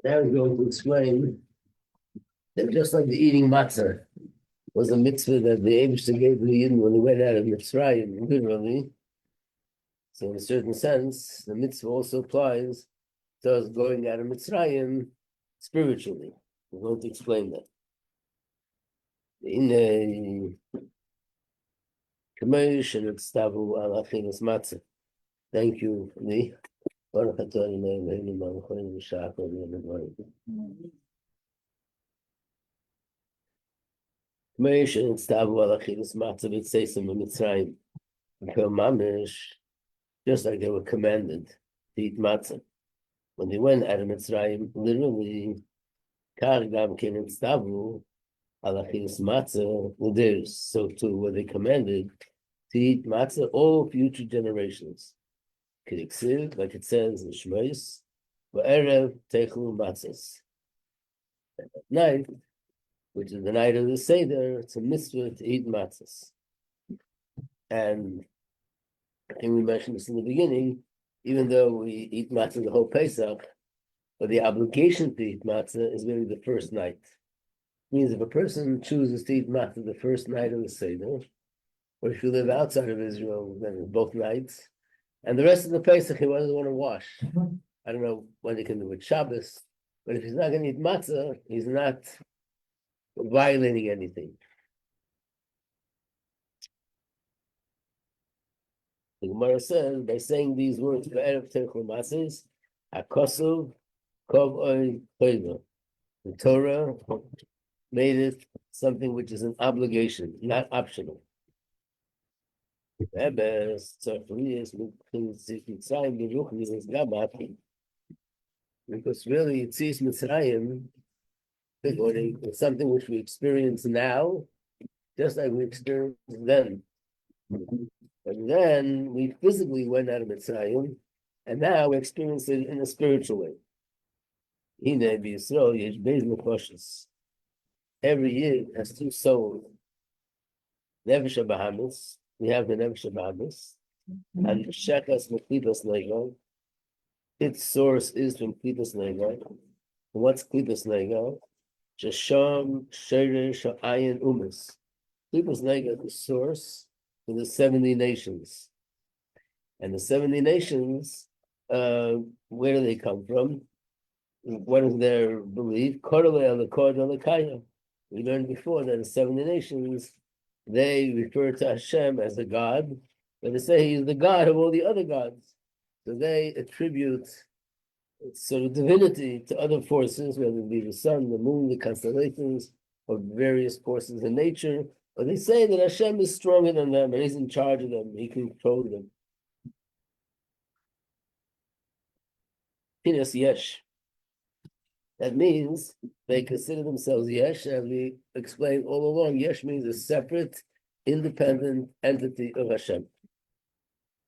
Now we're going to explain that just like the eating matzah was a mitzvah that the Eibishter gave to the Yidden when they went out of Mitzrayim, literally. So in a certain sense, the mitzvah also applies to us going out of Mitzrayim spiritually. We're going to explain that. In a commotion of Stavu al Achilas Matzah. Thank you, Lee. Commotion of Stavu al Achilas Matzah with Seisam and Mitzrayim. Just like they were commanded to eat matzah. When they went out of Mitzrayim, literally, Kargam came in Stavu, Alachilas matzah, theirs. So too were they commanded to eat matzah all future generations. Kidiksiv, like it says in Shmois, V'erev techlu matzahs. At night, which is the night of the Seder, it's a mitzvah to eat matzahs. And I think we mentioned this in the beginning, even though we eat matzah the whole Pesach, but the obligation to eat matzah is really the first night. It means if a person chooses to eat matzah the first night of the Seder, or if you live outside of Israel, then both nights, and the rest of the Pesach he doesn't want to wash. I don't know when he can do it Shabbos, but if he's not going to eat matzah, he's not violating anything. The Gemara says, by saying these words, "Ve'erev techlu matzahs," Hakosov kov oy choiva. The Torah made it something which is an obligation, not optional. Because really Yitzis Mitzrayim is something which we experience now, just like we experienced then. And then we physically went out of Mitzrayim, and now we experience it in a spiritual way. Every year has two souls. Nefesh Bahamas, we have the Nefesh Bahamas, and Shekas Meklipas Lego. Its source is from Klipas Lego. What's Klipas Lego? Shasham Sheresh Ayin Umas. Klipas Lego is the source for the 70 nations. And the 70 nations, where do they come from? What is their belief? We learned before that the 70 nations, they refer to Hashem as a God, but they say He is the God of all the other gods. So they attribute sort of divinity to other forces, whether it be the sun, the moon, the constellations, or various forces in nature. Or they say that Hashem is stronger than them, and He's in charge of them, He can control them. Pinas Yesh. That means they consider themselves Yesh, as we explained all along. Yesh means a separate, independent entity of Hashem.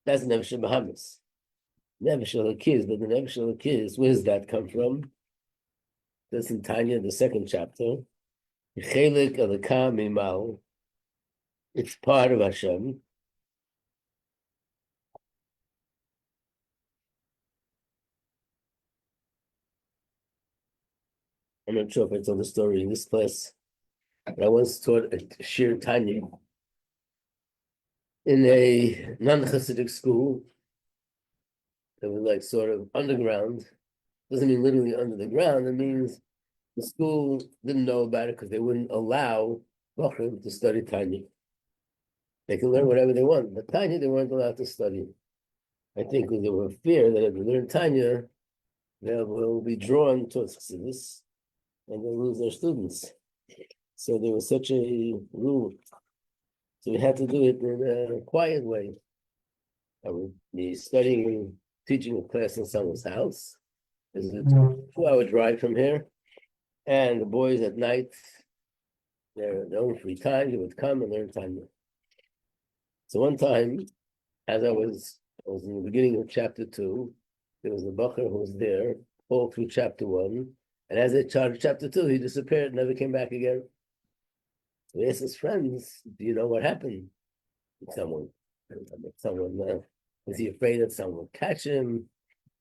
That's Nefesh Bahamas. Nefesh Elokis, but the Nefesh Elokis, where does that come from? That's in Tanya, the second chapter. Chelik Elokah Mimal. It's part of Hashem. I'm not sure if I told the story in this class, but I once taught a Shir Tanya in a non-Hasidic school that was like sort of underground. Doesn't mean literally under the ground. It means the school didn't know about it because they wouldn't allow Bachrim to study Tanya. They can learn whatever they want, but Tanya they weren't allowed to study. I think because they were fear that if they learn Tanya, they will be drawn towards Chassidus and they'll lose their students. So there was such a rule. So we had to do it in a quiet way. I would be studying, teaching a class in someone's house. It's a 2-hour drive from here. And the boys at night, their own free time, they would come and learn Tanya. So one time, as I was in the beginning of chapter 2, there was a bacher who was there all through chapter 1. And as they started chapter 2, he disappeared, never came back again. So he asked his friends, do you know what happened? Someone, was he afraid that someone would catch him?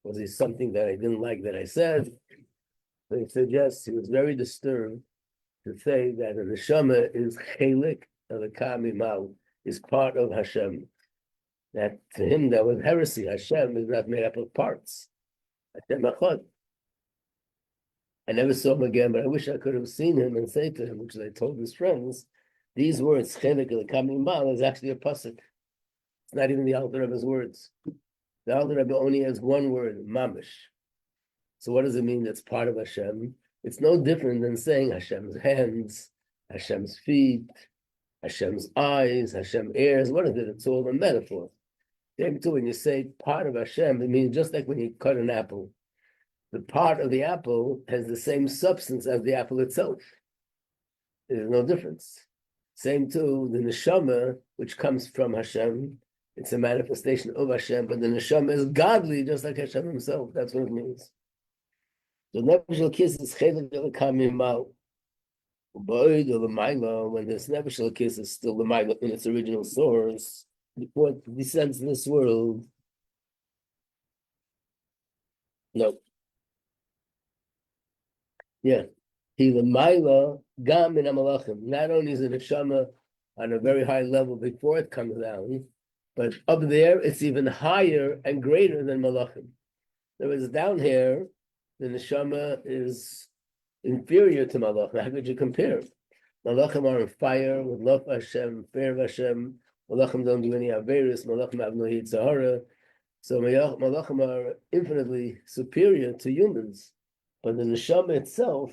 Was it something that I didn't like that I said? So he suggests he was very disturbed to say that the neshama is chelik of the kamimal, is part of Hashem. That to him that was heresy. Hashem is not made up of parts. Hashem echad. I never saw him again, but I wish I could have seen him and say to him, which I told his friends, these words, chelik of the kamimal, is actually a pasuk. It's not even the Alter Rebbe's words. The Alter Rebbe only has one word, mamish. So what does it mean that's part of Hashem? It's no different than saying Hashem's hands, Hashem's feet, Hashem's eyes, Hashem ears. What is it? It's all a metaphor. Same too, when you say part of Hashem, it means just like when you cut an apple. The part of the apple has the same substance as the apple itself. There's no difference. Same too, the neshama, which comes from Hashem, it's a manifestation of Hashem, but the neshama is godly, just like Hashem himself. That's what it means. So Nefesh Elokis is chelik l'kamimal. When this Nefesh Elokis is still the Maila in its original source, before it descends to this world. No. Yeah. He l'mayla gam in amalachim. Not only is it a neshama on a very high level before it comes down, but up there it's even higher and greater than malachim. There is down here, the neshama is inferior to malachim. How could you compare? Malachim are on fire with love Hashem, fear of Hashem. Malachim don't do any averis. Malachim have no yitzhara. So malachim are infinitely superior to humans. But the neshama itself,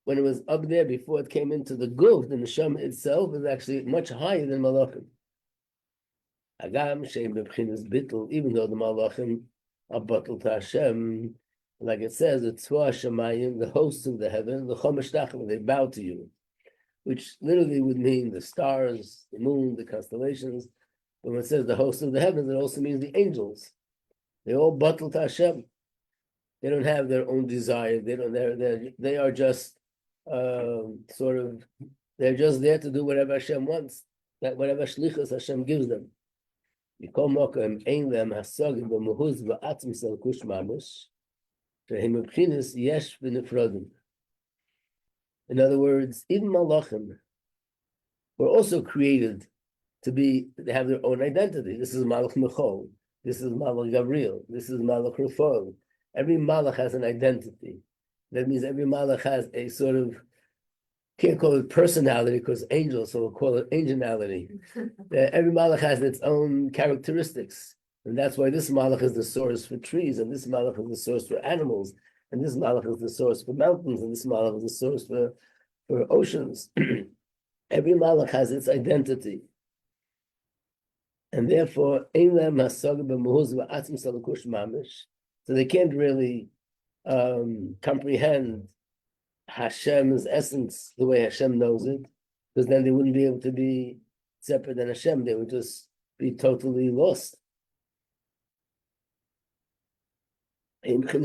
when it was up there before it came into the guf, the neshama itself is actually much higher than malachim. Agam sheim bebchinas bittul, even though the malachim are battle to Hashem, like it says, the tzva Hashemayim, the hosts of the heaven, the chomesh tachim, they bow to you, which literally would mean the stars, the moon, the constellations. But when it says the hosts of the heavens, it also means the angels. They all battle to Hashem. They don't have their own desire. They are just they're just there to do whatever Hashem wants, that whatever shlichus Hashem gives them. In other words, even malachim were also created to have their own identity. This is malach mechol. This is malach Gabriel. This is malach Rafal. Every malach has an identity. That means every malach has a sort of, can't call it personality because angels, so we'll call it angelality. Every malach has its own characteristics. And that's why this malach is the source for trees, and this malach is the source for animals, and this malach is the source for mountains, and this malach is the source for oceans. Every malach has its identity. And therefore, so they can't really comprehend Hashem's essence the way Hashem knows it, because then they wouldn't be able to be separate than Hashem. They would just be totally lost. Not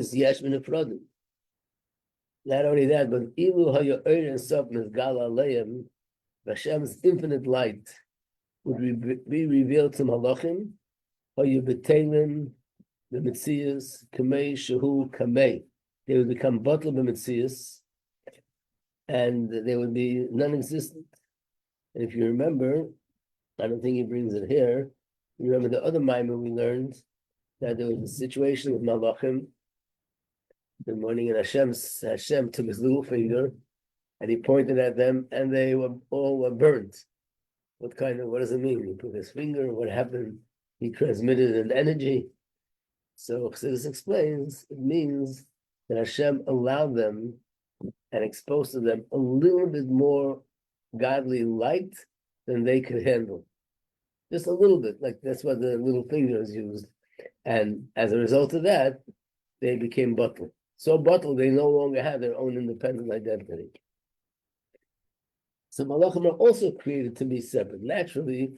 only that, but Hashem's infinite light would be revealed to Malachim, the Metzias, Kamei, Shehu, Kamei. They would become bottle b'Metzias, and they would be non-existent. And if you remember, I don't think he brings it here, you remember the other Maimon we learned, that there was a situation with Malachim, the morning, and Hashem took his little finger, and he pointed at them, and they were all burnt. What does it mean? He put his finger, what happened? He transmitted an energy. So Chassidus explains, it means that Hashem allowed them and exposed to them a little bit more godly light than they could handle. Just a little bit, like that's what the little finger is used. And as a result of that, they became bottle. So bottle, they no longer have their own independent identity. So malachim are also created to be separate. Naturally,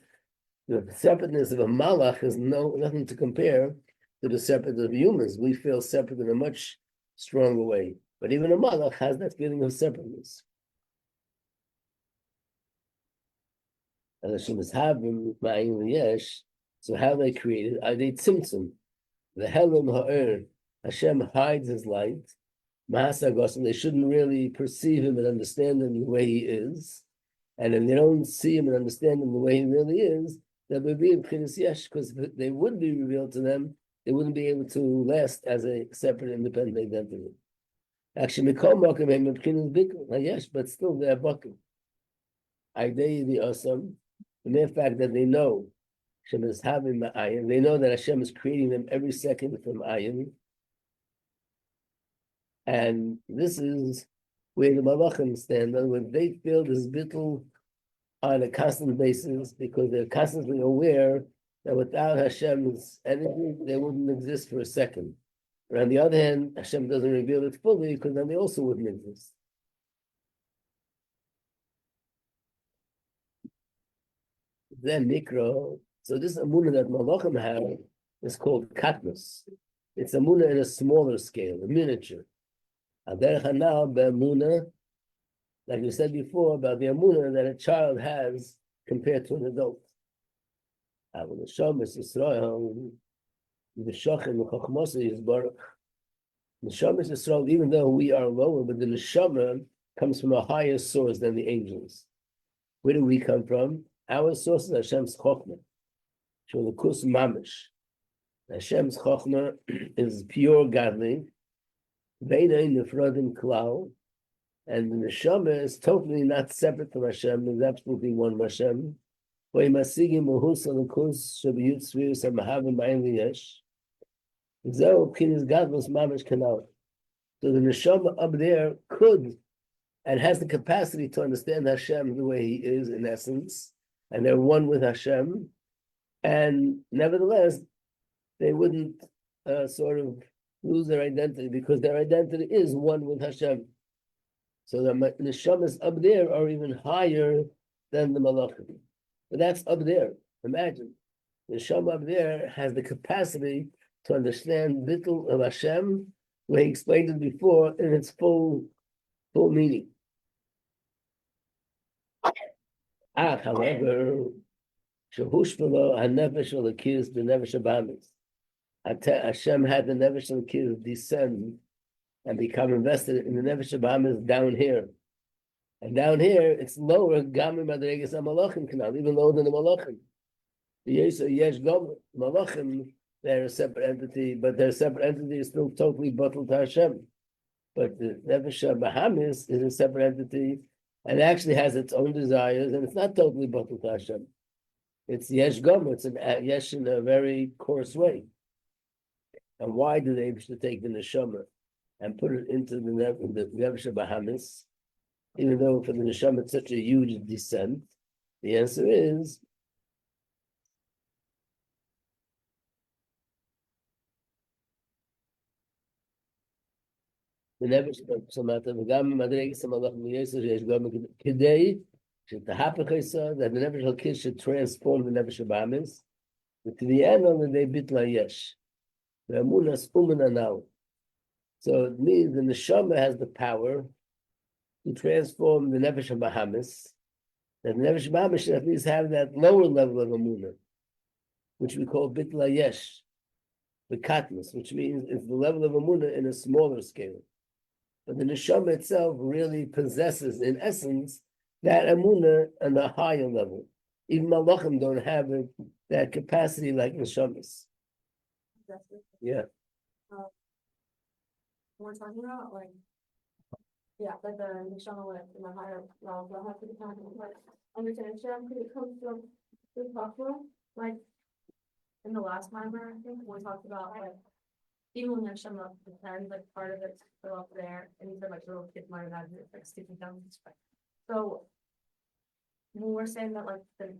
the separateness of a malach is nothing to compare to the separateness of humans. We feel separate in a much stronger way. But even a malach has that feeling of separateness. So how they created? Are they tzimtzum? The helam ha'er. Hashem hides his light. Mahasagos, they shouldn't really perceive him and understand him the way he is. And if they don't see him and understand him the way he really is, they'll be in Pchinas Yesh, because if they would be revealed to them, they wouldn't be able to last as a separate, independent identity. Actually, yes, but still they're bucking. The awesome, the mere fact that they know Hashem is having ma'ayin, they know that Hashem is creating them every second from ayin, and this is where the malachim stand. In other words, they feel this bittul on a constant basis because they're constantly aware that without Hashem's energy, they wouldn't exist for a second. But on the other hand, Hashem doesn't reveal it fully because then they also wouldn't exist. Then Nikra, so this Amunah that Malachim have is called Katnus. It's Amunah in a smaller scale, a miniature. Adar Hanal be'Amunah, like you said before, about the Amunah that a child has compared to an adult. When the Shamas Yisrael, the Shachem, the Chachmasa is Baruch. The Shamas Yisrael, even though we are lower, but the Neshama comes from a higher source than the angels. Where do we come from? Our source is Hashem's Chochmah, Sholakus Mamish. Hashem's Chochmah is pure godly, Veina Nefradim Klal, and the Neshama is totally not separate from Hashem, is absolutely one with Hashem. Veimasigim Mahus Alakus Shabiyut Svirus Amahavim Ma'in Liyesh. Zeo Pkinis Gadlus Mamish Kanal. So the Neshama up there could and has the capacity to understand Hashem the way he is in essence, and they're one with Hashem, and nevertheless, they wouldn't sort of lose their identity because their identity is one with Hashem. So the neshamas up there are even higher than the malachim. But that's up there. Imagine. The neshama up there has the capacity to understand bittul of Hashem, where he explained it before in its full meaning. However, Shahushvalo HaNefesh Alakiz the Nefesh Abamis. Hashem had the Nefesh Alakiz descend and become invested in the Nefesh Abamis down here. And down here, it's lower, Gami Madregas HaMalachim Kanal, even lower than the Malachim. The Yesh Gom, Malachim, they're a separate entity, but their separate entity is still totally bottled to Hashem. But the Nefesh Abamis is a separate entity, and actually has its own desires, and it's not totally bottled to Hashem. It's yesh gomer, it's a yesh in a very coarse way. And why do they wish to take the neshama and put it into the Nefesh Bahamis, even though for the neshama it's such a huge descent? The answer is the Nefesh Samata v'gam madregas hamalachim v'yosef yesh gomer kidei that the Nefesh Halkish should transform the Nefesh Abamis, but to the end of the day, bitla yesh. The Amunas umana now. So it means the Neshama has the power to transform the Nefesh Abamis, that the Nefesh Abamis should at least have that lower level of Amunah, which we call bitla yesh, the katnus, which means it's the level of Amunah in a smaller scale. But the Neshama itself really possesses, in essence, that Amunah on the higher level. Even Malachim don't have that capacity like Neshamas. Yeah. We're talking about like the neshama with in the higher level, they'll have to become like understand Hashem because it comes from the Chachma. Like in the last mimer, I think we talked about like even when neshama depends, like part of it's still up there, and you said like little kids might imagine it's like sticking down the spine. So when we're saying that like the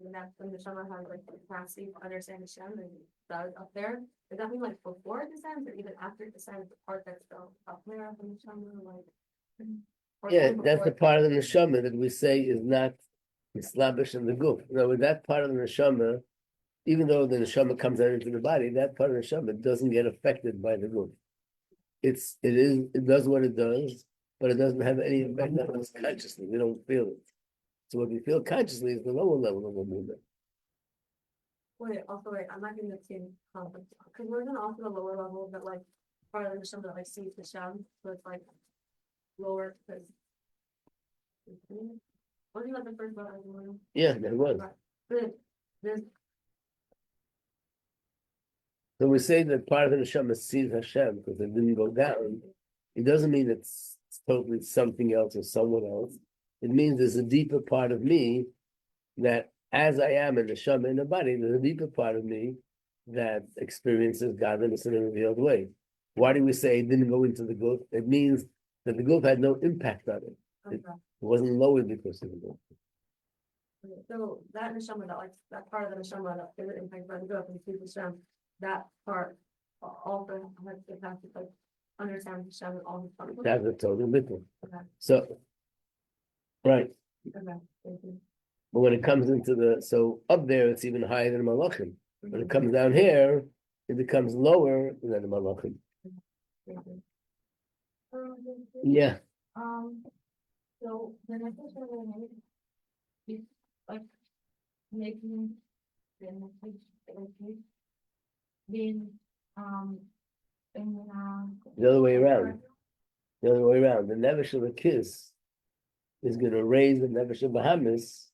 neshama has like the capacity to understand Hashem and does up there, does that mean like before it descends or even after it descends, the part that's still up there of the neshama, like? Yeah, that's the part of the neshama that we say is not mislabish in the guf. No, with that part of the neshama, even though the neshama comes out into the body, that part of the neshama doesn't get affected by the guf. It does what it does, but it doesn't have any effect on us consciously. We don't feel it. So what we feel consciously is the lower level of a movement. Wait, I'm not getting the same concept because we're gonna offer the lower level that like part of the neshama that like sees the Shem, so it's like lower because. Wasn't that the first one I was wondering? Yeah, there was. But there's So we say that part of the neshama sees Hashem because it didn't go down. It doesn't mean it's totally something else or someone else. It means there's a deeper part of me that, as I am in the neshama in the body, there's a deeper part of me that experiences godliness in a revealed way. Why do we say it didn't go into the guf? It means that the guf had no impact on it. It wasn't lowered because of the guf. So that neshama, that part of the neshama that is impacted by the guf and sees the Shem, that part also has the capacity to like understand the Shem and all the stuff. That's a total different. Okay. So, right. Okay, thank you. But when it comes into so up there, it's even higher than Malachim. When it comes down here, it becomes lower than the Malachim. Thank you. Yeah. So the next one is like making being The other way around. The other way around. The Nevesh of a kiss is going to raise the Nevesh of Bahamas,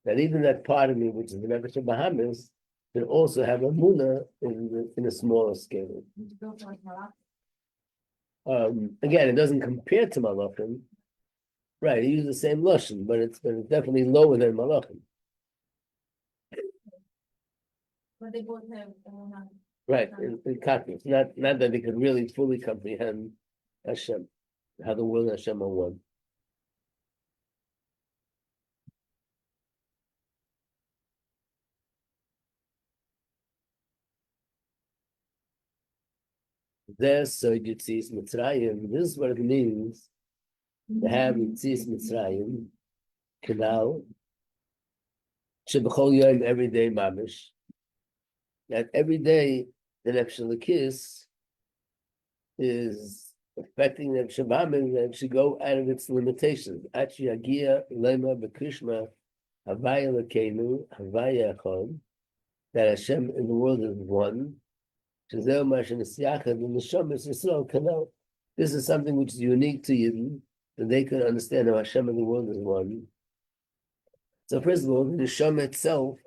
that even that part of me, which is the Nevesh of Bahamas, can also have a Muna in a smaller scale. Again, it doesn't compare to Malachim. Right, he used the same Lashon, but it's definitely lower than Malachim. But they both have Right, in Katniss. Not that they could really fully comprehend Hashem, how the will and Hashem are one. There's so Yitzis Mitzrayim. This is what it means to have Yitzis Mitzrayim, Canal, Shebechol Yom, every day mamish. That every day the Nefesh Elokis is affecting the Nefesh Bahamas and should go out of its limitations. Achi Agia Lema Bekrishma Havaya Lekenu Havaya Echad, that Hashem in the world is one. This is something which is unique to Yidden, that they can understand how Hashem in the world is one. So first of all, the neshama itself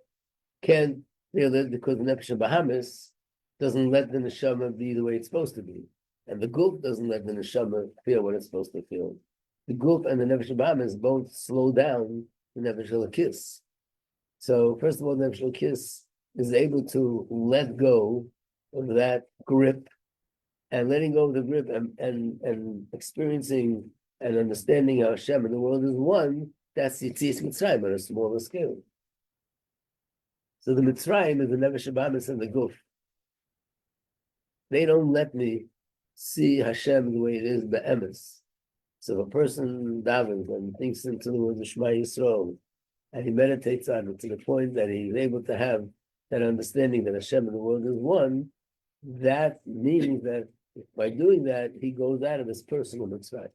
can't feel it because the Nefesh Bahamas doesn't let the neshama be the way it's supposed to be. And the guf doesn't let the neshama feel what it's supposed to feel. The guf and the Nefesh Bahamas both slow down the Nefesh Elokis. So first of all, the Nefesh Elokis is able to let go of that grip, and letting go of the grip and experiencing and understanding how Hashem and the world is one, that's Yitzis Mitzrayim on a smaller scale. So the Mitzrayim is the Nefesh Bahamas and the Guf. They don't let me see Hashem the way it is, be'emes. So if a person davens and thinks into the words of Shema Yisrael, and he meditates on it to the point that he's able to have that understanding that Hashem and the world is one, that means that by doing that, he goes out of his personal mitzvah.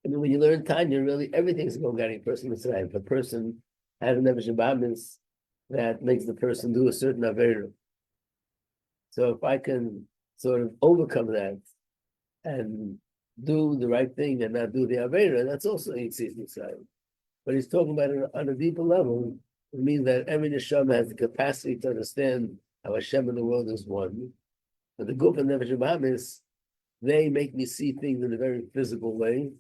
I mean, when you learn Tanya, really everything's going out of your personal mitzvah. If a person has a nefesh bahamis, that makes the person do a certain avera. So if I can sort of overcome that and do the right thing and not do the avera, that's also yitzis mitzvah. But he's talking about it on a deeper level. It means that every neshama has the capacity to understand how Hashem in the world is one. But the Guf and Nefesh Bahamis, they make me see things in a very physical way.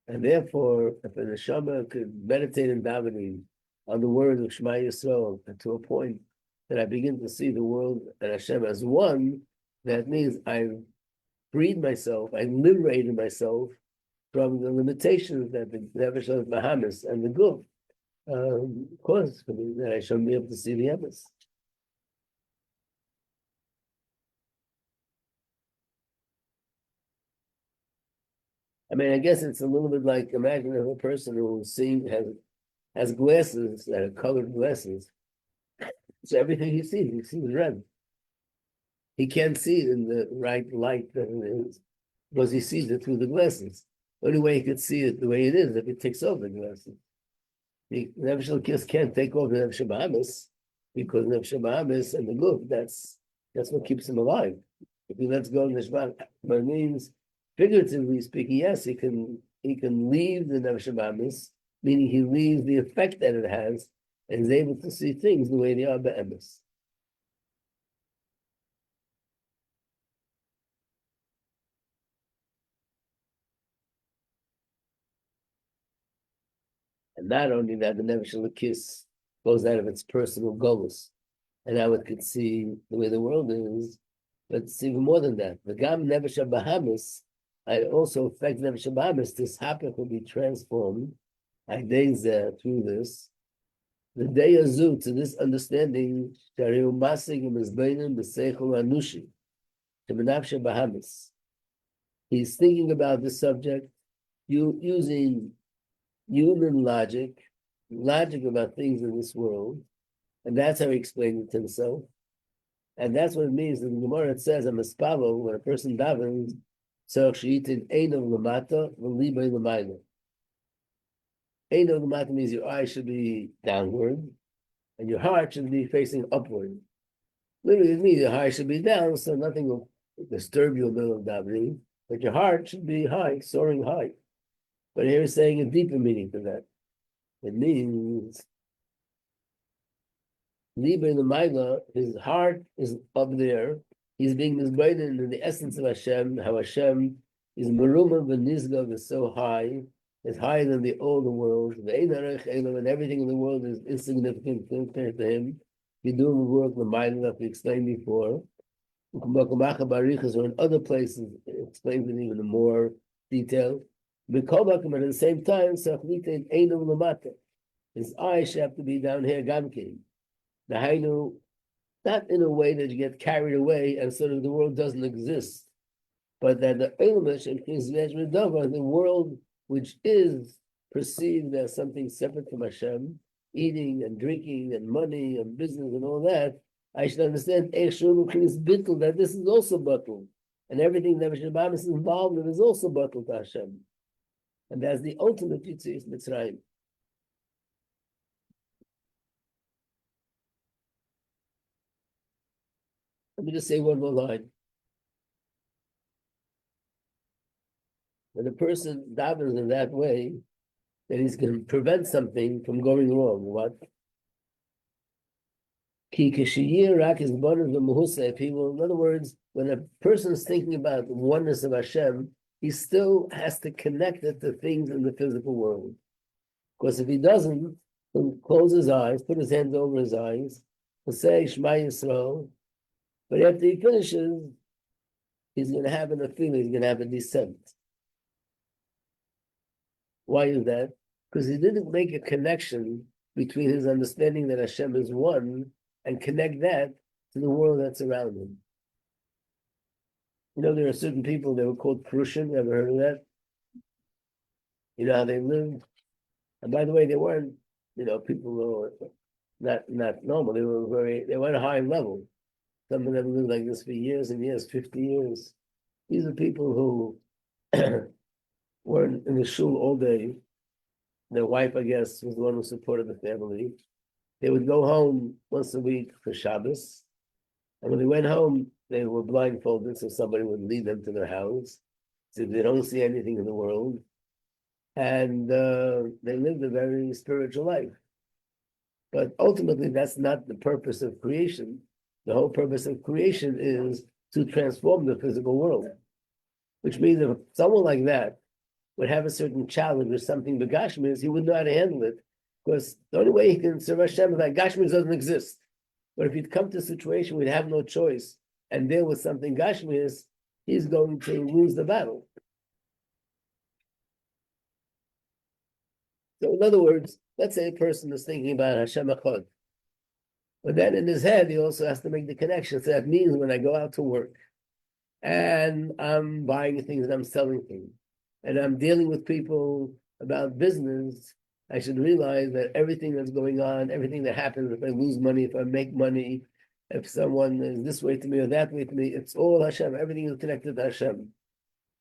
And therefore, if a neshama could meditate in davening on the words of Shema Yisrael to a point that I begin to see the world and Hashem as one, that means I've freed myself, I liberated myself from the limitations that the Nefesh Bahamis and the Guf cause for me, that I shouldn't be able to see the emes. I mean, I guess it's a little bit like, imagine if a person who has glasses that are colored glasses. So everything he sees red. He can't see it in the right light that it is, because he sees it through the glasses. The only way he could see it the way it is if he takes off the glasses. The Nefesh Elokis can't take off the Nefesh Bahamis. because Nefesh Bahamis and the guf, that's what keeps him alive. If he lets go of Neshama, but it means figuratively speaking, yes, he can leave the Nefesh Bahamis, meaning he leaves the effect that it has, and is able to see things the way they are be'emes. And not only that, the Nefesh Elokis goes out of its personal goals, and now it could see the way the world is, but it's even more than that. The Gam Nefesh Bahamis, I also affect Nefesh Bahamis. This happened will be transformed, through this. The day azu to this understanding, Shariu Masig Mizbeinim B'Seichel Anushi, to Menafshe Bahamis. He's thinking about this subject, using human logic about things in this world, and that's how he explained it to himself. And that's what it means. In the Gemara it says, "I'm a spavo." When a person davens, so she'itin einav lamata v'libay lamayla. Einav lamata means your eyes should be downward, and your heart should be facing upward. Literally, it means your heart should be down, so nothing will disturb you in the middle of davening. But your heart should be high, soaring high. But here he's saying a deeper meaning to that. It means Liba in the Maila, his heart is up there. He's being misguided in the essence of Hashem, how Hashem is Meruma v'Nizgav is so high, is higher than all the world. And everything in the world is insignificant compared to him. You do the work, the Maila that we explained before. Or in other places, it explains it even in more detail. But at the same time, his eyes should have to be down here, Gamkin. The Hainu, not in a way that you get carried away and sort of the world doesn't exist, but that the world which is perceived as something separate from Hashem, eating and drinking and money and business and all that, I should understand that this is also bottled. And everything that Shabbat is involved in is also bottled to Hashem. And that's the ultimate Yitzias Mitzrayim. Let me just say one more line. When a person davens in that way, then he's going to prevent something from going wrong. What? If he will, in other words, when a person is thinking about the oneness of Hashem, he still has to connect it to things in the physical world. Because if he doesn't, he'll close his eyes, put his hands over his eyes, he'll say Shema Yisrael, but after he finishes, he's going to have a feeling, he's going to have a descent. Why is that? Because he didn't make a connection between his understanding that Hashem is one and connect that to the world that's around him. You know, there are certain people, they were called Prussian. Ever heard of that? You know how they lived? And by the way, they weren't, people who were not normal. They were at a high level. Some of them lived like this for years and years, 50 years. These are people who were in the shul all day. Their wife, I guess, was the one who supported the family. They would go home once a week for Shabbos. And when they went home, they were blindfolded, so somebody would lead them to their house. So they don't see anything in the world. And they lived a very spiritual life. But ultimately, that's not the purpose of creation. The whole purpose of creation is to transform the physical world. Which means if someone like that would have a certain challenge or something with Gashmis, he wouldn't know how to handle it. Because the only way he can serve Hashem is that Gashmis doesn't exist. But if he'd come to a situation where he'd have no choice and deal with something Gashmis, he's going to lose the battle. So in other words, let's say a person is thinking about Hashem Echad. But then in his head, he also has to make the connection. So that means when I go out to work and I'm buying things and I'm selling things and I'm dealing with people about business, I should realize that everything that's going on, everything that happens, if I lose money, if I make money, if someone is this way to me or that way to me, it's all Hashem. Everything is connected to Hashem.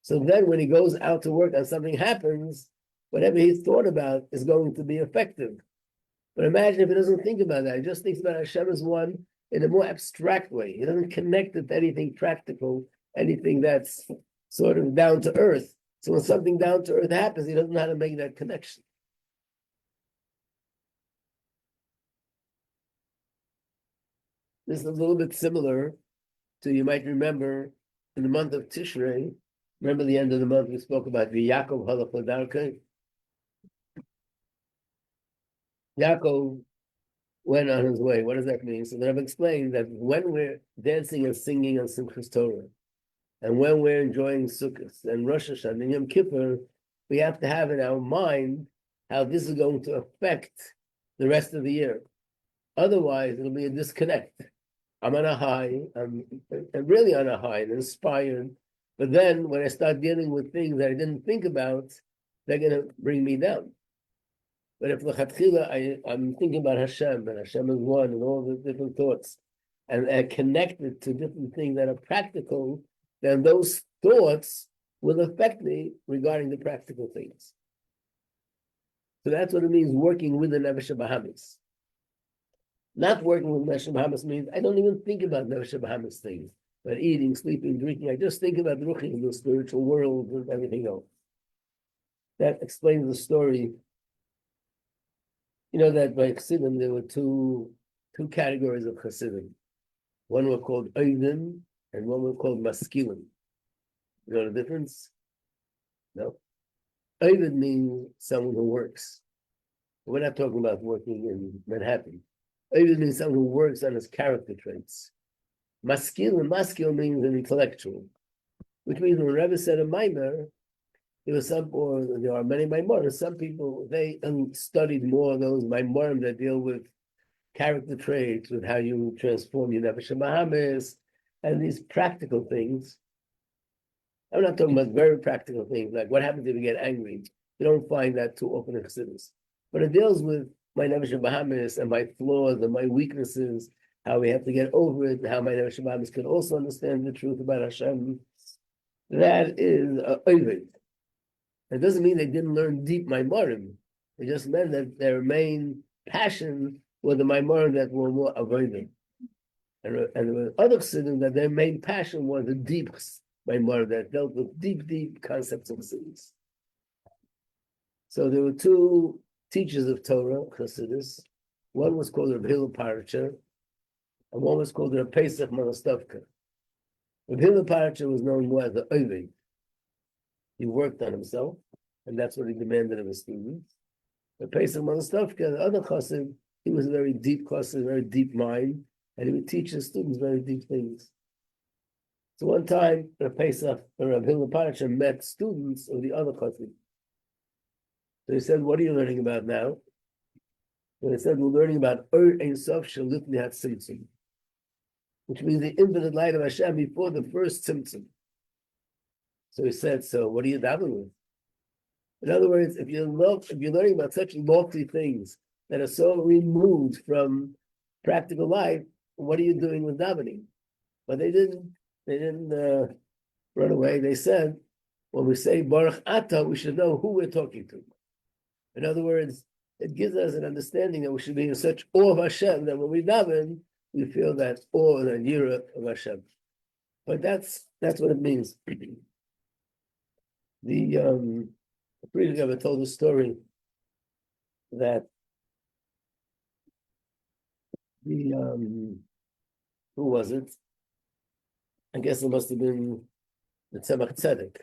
So then when he goes out to work and something happens, whatever he thought about is going to be effective. But imagine if he doesn't think about that. He just thinks about Hashem as one in a more abstract way. He doesn't connect it to anything practical, anything that's sort of down to earth. So when something down to earth happens, he doesn't know how to make that connection. This is a little bit similar to, you might remember, in the month of Tishrei, remember the end of the month, we spoke about the Yaakov halach l'darkei. Yaakov went on his way. What does that mean? So the Rabbi explained that when we're dancing and singing on Simchas Torah, and when we're enjoying Sukkot and Rosh Hashanah and Yom Kippur, we have to have in our mind how this is going to affect the rest of the year. Otherwise, it'll be a disconnect. I'm on a high, I'm really on a high and inspired, but then when I start dealing with things that I didn't think about, they're going to bring me down. But if l'chatchila, I'm thinking about Hashem, and Hashem is one, and all the different thoughts, and connected to different things that are practical, then those thoughts will affect me regarding the practical things. So that's what it means, working with the Nefesh Bahamis. Not working with Nefesh Bahamis means I don't even think about Nefesh Bahamis things, but eating, sleeping, drinking. I just think about Ruchim, the spiritual world, and everything else. That explains the story. You know that by Chassidim there were two categories of Chassidim. One were called Oivim, and one were called Maskilim. You know the difference? No. Oivim means someone who works. We're not talking about working in Manhattan. Oivim means someone who works on his character traits. Maskil means an intellectual, which means when Rabbi said a Maimer, there are many Maimorim. Some people, they studied more of those Maimorim that deal with character traits, with how you transform your Nefesh Bahamis, and these practical things. I'm not talking about very practical things, like what happens if you get angry. You don't find that too often in Chassidus. But it deals with my Nefesh Bahamis and my flaws and my weaknesses, how we have to get over it, and how my Nefesh Bahamis can also understand the truth about Hashem. That is Ovid. It doesn't mean they didn't learn deep Maimorim. It just meant that their main passion were the Maimorim that were more avoided. And there were other Chassidim that their main passion was the deep Maimorim that dealt with deep concepts of Chassidus. So there were two teachers of Torah, Chassidus. One was called Rabbi Hillel Paracher, and one was called Rabbi Pesach Monostovka. Rabbi Hillel Paracher was known more as the Ovid. He worked on himself, and that's what he demanded of his students. But Pesach Monostovka, the other chassid, he was a very deep chassid, very deep mind, and he would teach his students very deep things. So one time, Rabbi Hillel Paracher met students of the other chassid. So he said, "What are you learning about now?" And he said, "We're learning about Ein Sof Shalifni HaTzimtzum, which means the infinite light of Hashem before the first Tzimtzum." So he said, "So what are you davening with?" In other words, if you're learning about such lofty things that are so removed from practical life, what are you doing with davening? But they didn't run away. They said, when we say Baruch Atah, we should know who we're talking to. In other words, it gives us an understanding that we should be in such awe of Hashem that when we daven, we feel that awe and yira of Hashem. But that's what it means. The Friedrich ever told a story that who was it? I guess it must have been the Tzemach Tzedek.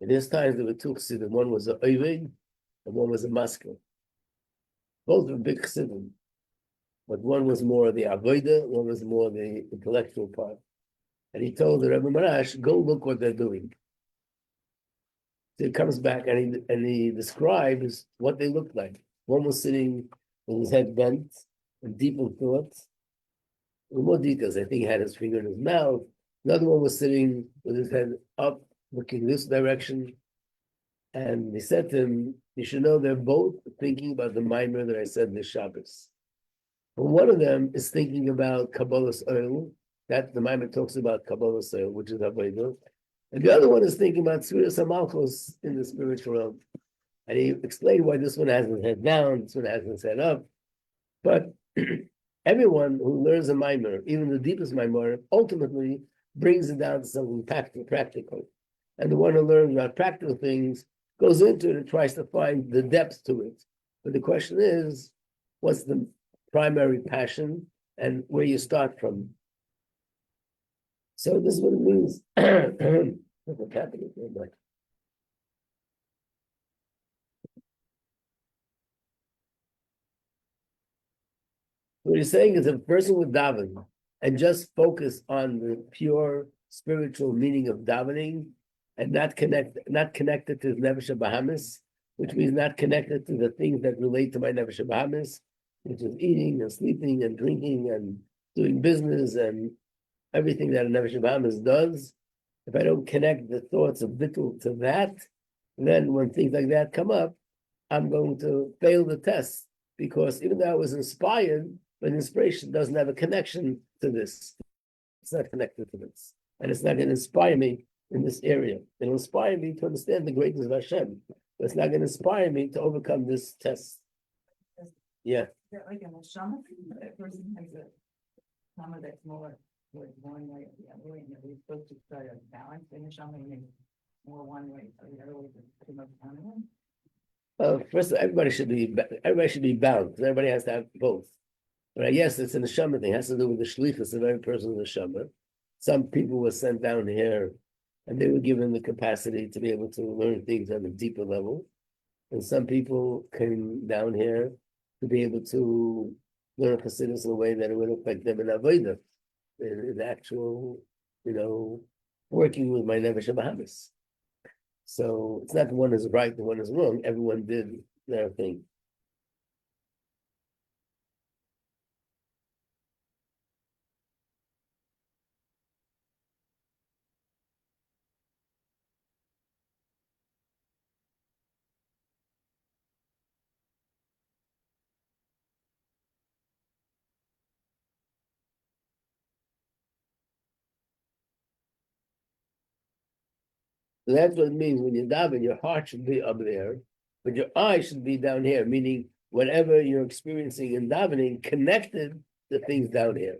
In his times, there were two chassidim. One was a Oived, and one was a Maskil. Both were big chassidim, but one was more the Avodah, one was more the intellectual part. And he told the Rebbe Marash, "Go look what they're doing." So he comes back and he describes what they looked like. One was sitting with his head bent and deep in thought. With more details, I think he had his finger in his mouth. Another one was sitting with his head up, looking this direction. And he said to him, "You should know they're both thinking about the mimer that I said this Shabbos. But one of them is thinking about Kabbalah's oil. That the mimer talks about Kabbalah's oil, which is Avodah. And the other one is thinking about Sfiras HaMalchus in the spiritual realm." And he explained why this one has his head down, this one has his head up. But everyone who learns a mimer, even the deepest mimer, ultimately brings it down to something practical. And the one who learns about practical things goes into it and tries to find the depth to it. But the question is, what's the primary passion and where you start from? So this is what it means. What's happening here, but what he's saying is if a person would daven and just focus on the pure spiritual meaning of davening and not connected to Nefesh Bahamis, which means not connected to the things that relate to my Nefesh Bahamis, which is eating and sleeping and drinking and doing business and everything that a Nefesh Bahamis does. If I don't connect the thoughts of Bittul to that, then when things like that come up, I'm going to fail the test because even though I was inspired, but inspiration doesn't have a connection to this. It's not connected to this. And it's not going to inspire me in this area. It'll inspire me to understand the greatness of Hashem, but it's not going to inspire me to overcome this test. Yeah. Yeah, like in a shaman, a person has a shaman that's more towards one way or the other way, and we're supposed to try to balance in a shaman, maybe more one way or the other way, too much dominant. First, everybody should be bound. Everybody has to have both. But yes, it's an neshama thing. It has to do with the shlichus of every person's neshama. Some people were sent down here, and they were given the capacity to be able to learn things on a deeper level. And some people came down here to be able to learn Chassidus in a way that it would affect them in avodah, in actual, working with my Nefesh Bahamis. So it's not the one is right, the one is wrong. Everyone did their thing. So that's what it means when you daven, your heart should be up there, but your eyes should be down here, meaning whatever you're experiencing in davening connected to things down here.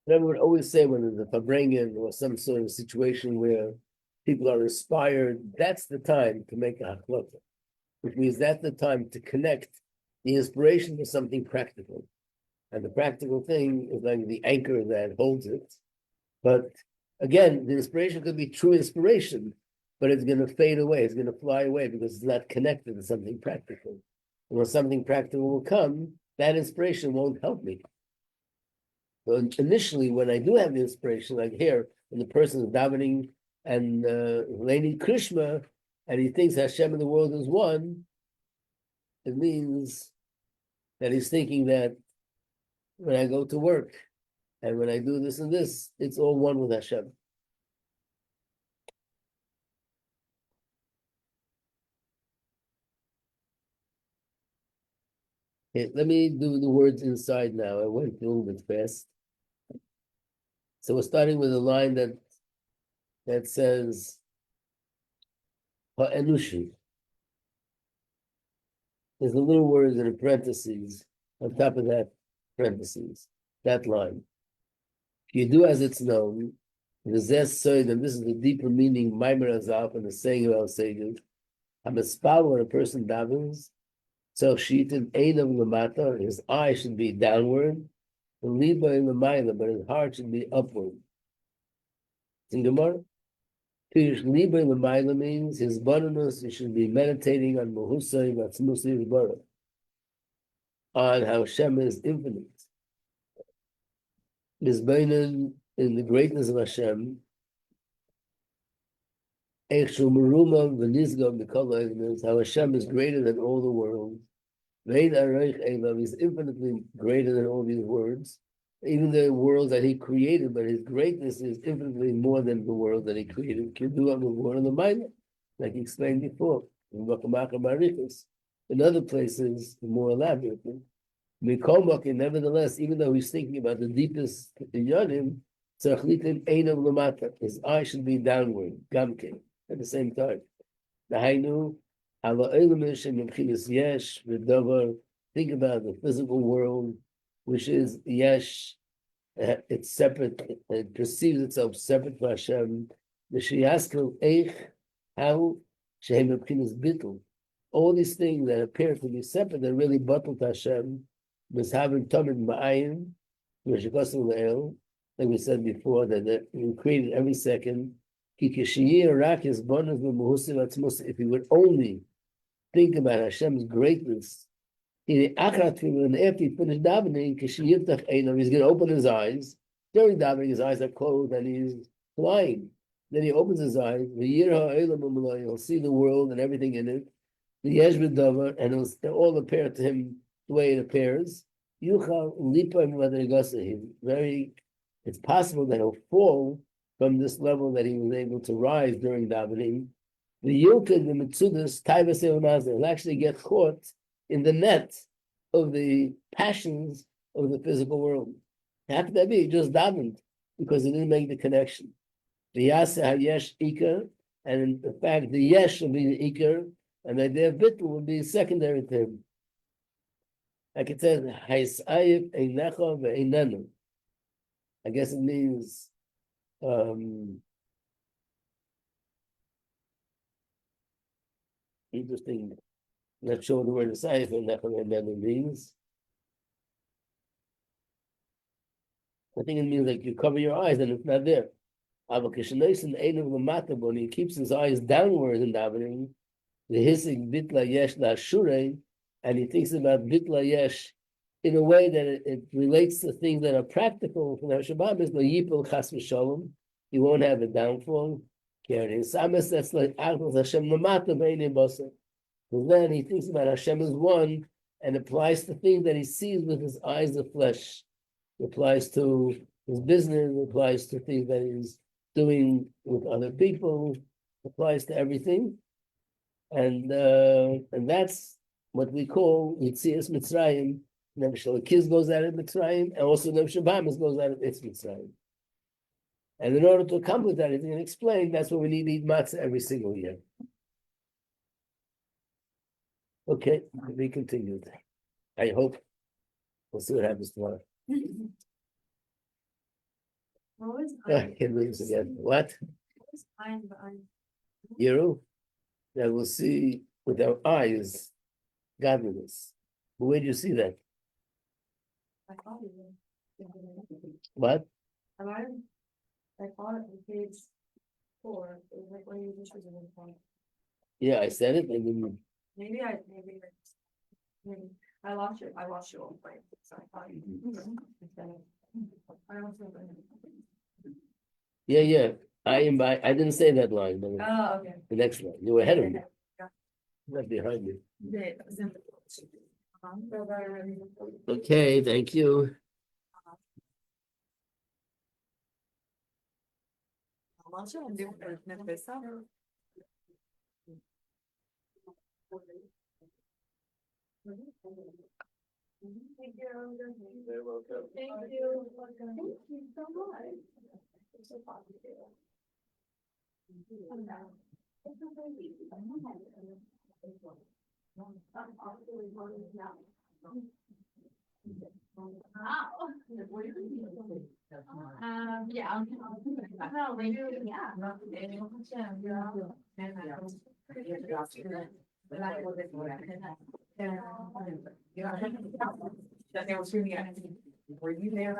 I would always say when there's a farbrengen or some sort of situation where people are inspired, that's the time to make a haklota, which means that's the time to connect the inspiration to something practical. And the practical thing is like the anchor that holds it. But again, the inspiration could be true inspiration, but it's going to fade away. It's going to fly away because it's not connected to something practical. And when something practical will come, that inspiration won't help me. But initially, when I do have the inspiration, like here, when the person is davening and Leni Krishma, and he thinks Hashem and the world is one, it means that he's thinking that when I go to work and when I do this and this, it's all one with Hashem. Okay, let me do the words inside now. I went a little bit fast. So we're starting with a line that says Ha'enushi. There's the little words in the parentheses on top of that parentheses, that line. If you do as it's known, the zest soid, and this is the deeper meaning, Maimer Azaf, and the saying of our sages. I'm a spell when a person davens. So sheeted aid of lamata, his eye should be downward, and liba in the maila, but his heart should be upward. In Gemara, Pirush liba in the maila means his bonus, he should be meditating on Mahusay Matzmusi Baruch, on how Hashem is infinite. Mizbainan in the greatness of Hashem, Eichshu Meruma V'nizgam B'Kol means how Hashem is greater than all the world. Vein Areich Elav is infinitely greater than all these words. even the world that he created, but his greatness is infinitely more than the world that he created. Like he explained before, in other places, more elaborately. Nevertheless, even though he's thinking about the deepest inyanim, his eye should be downward, gamke, at the same time. Think about the physical world, which is yesh, it's separate, it perceives itself separate from Hashem. The sheyaskel eich, how shehem bittul. All these things that appear to be separate, they're really bottled to Hashem. Mishavim tamid ma'ayim, like we said before, that we created every second. If you would only think about Hashem's greatness, after he finished davening, he's going to open his eyes. During davening, his eyes are closed and he's flying. Then he opens his eyes. He'll see the world and everything in it. And it'll all appear to him the way it appears. It's possible that he'll fall from this level that he was able to rise during davening. He'll actually get caught in the net of the passions of the physical world. After that, he just davened because he didn't make the connection. The yasa hayesh ikar, and in fact, the yesh will be the ikar, and the idea of bittul will be secondary to him. Like it says, Haisayif einecha ve'einenu. I guess it means interesting. Not sure what the word Haisayif einecha ve'einenu means. I think it means like you cover your eyes and it's not there. When he keeps his eyes downward in davening, the hissing bitla yesh la shure, and he thinks about bitla yesh in a way that it relates to things that are practical. From the Shabbat is the yipul chas v'shalom. He won't have a downfall. That's like Hashem lamata b'einei basar. Because then he thinks about Hashem as one and applies to things that he sees with his eyes of flesh. It applies to his business. It applies to things that he's doing with other people. It applies to everything. And that's what we call Yitzias Mitzrayim. Nefesh Elokiz goes out of Mitzrayim, and also Nefesh Bahamas goes out of its Mitzrayim. And in order to accomplish that, he's going to explain that's why we need to eat matzah every single year. Okay, to be continued. I hope. We'll see what happens tomorrow. I can't read this again. What? Yeru? That we'll see with our eyes godliness. But where do you see that? What? I thought it in page 4. It was like when you just was in the point. Yeah, I said it. And then Maybe I lost you. I lost you all right. So I thought you. I also. yeah. I didn't say that line, but Oh, okay. the next line. You were ahead of me. Yeah. Not behind me. Yeah. Okay, thank you. Thank you. You're welcome. Thank you. Thank you so much. You're so positive. Yeah. Were you there?